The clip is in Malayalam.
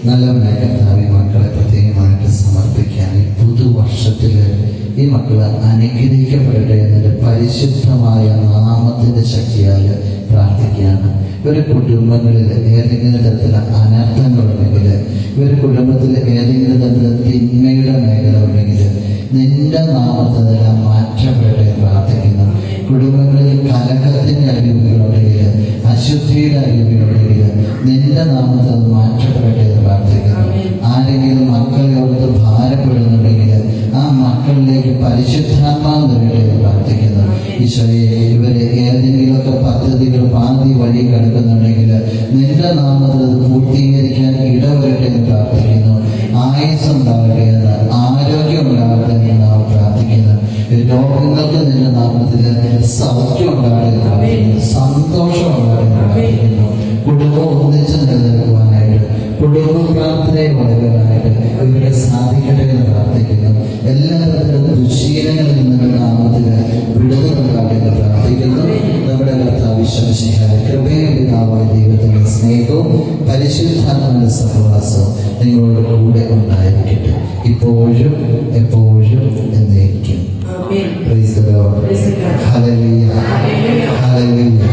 നല്ലവനായ കർത്താവേ, മക്കളെ പ്രത്യേകമായിട്ട് സമർപ്പിക്കാൻ ഈ പുതുവർഷത്തില് ഈ മക്കള് അനുഗ്രഹിക്കപ്പെടട്ടെ എന്നതിന്റെ പരിശുദ്ധമായ നാമത്തിന്റെ ശക്തിയാൽ പ്രാർത്ഥിക്കുകയാണ്. ഇവരുടെ കുടുംബങ്ങളിൽ ഏതെങ്കിലും തരത്തിലുള്ള അനർത്ഥങ്ങളുണ്ടെങ്കിൽ, ഇവരുടെ കുടുംബത്തിൽ ഏതെങ്കിലും തരത്തിലുള്ള തിന്മയുടെ മേഖല ഉണ്ടെങ്കിൽ നിന്റെ നാമത്തിനെല്ലാം മാറ്റപ്പെടട്ടെ എന്ന് പ്രാർത്ഥിക്കുന്നു. കുടുംബങ്ങളിൽ കലഹത്തിന്റെ അറിവുകളുണ്ടെങ്കിൽ, അശുദ്ധിയുടെ അറിവുകളുണ്ടെങ്കിൽ നിന്റെ നാമത്തിൽ അത് മാറ്റപ്പെടട്ടെ എന്ന് പ്രാർത്ഥിക്കുന്നു. ആരെങ്കിലും മക്കളെ ഓർത്ത് ഭാരപ്പെടുന്നുണ്ടെങ്കിൽ ആ മക്കളിലേക്ക് പരിശുദ്ധാത്മാവ് തരട്ടെ എന്ന് പ്രാർത്ഥിക്കുന്നു. ഈശോയെ, ഇവരെ ഏതെങ്കിലുമൊക്കെ പദ്ധതികൾ പാതി വഴി കിടക്കുന്നുണ്ടെങ്കിൽ നിന്റെ നാമത്തിൽ അത് പൂർത്തീകരിക്കാൻ ഇടവരട്ടെ എന്ന് പ്രാർത്ഥിക്കുന്നു. ആയുസ്സുണ്ടാകട്ടെ എന്ന്, ആരോഗ്യം ഉണ്ടാകട്ടെ എന്ന് നാം പ്രാർത്ഥിക്കുന്നു. രോഗങ്ങൾക്ക് നിന്റെ നാമത്തിൽ സൗഖ്യം ഉണ്ടാകട്ടെ എന്ന് പ്രാർത്ഥിക്കുന്നു. സന്തോഷം ഉണ്ടാകട്ടെ എന്ന് പ്രാർത്ഥിക്കുന്നു. കുടുംബം ഒന്നിച്ച് നിലനിൽക്കുവാനായിട്ട്, കുടുംബ പ്രാർത്ഥനയെ വളരാനായിട്ട് ഇവരെ സാധിക്കട്ടെ എന്ന് പ്രാർത്ഥിക്കുന്നു. എല്ലാ തരത്തിലുള്ള ദുശീലങ്ങളിൽ നിന്നുള്ള നാമത്തിൽ വിടുതലുണ്ടാകട്ടെ എന്ന് പ്രാർത്ഥിക്കുന്നു. നമ്മുടെ കർത്താവ് വിശ്വസിഹായ കൃപയും പിതാവായ ദൈവത്തിന്റെ സ്നേഹവും പരിശുദ്ധാത്മാവിന്റെ സഹവാസവും നിങ്ങളുടെ കൂടെ ഉണ്ടായിരിക്കട്ടെ, ഇപ്പോഴും എപ്പോഴും എന്നേക്കും. Praise the Lord. Hallelujah. Hallelujah.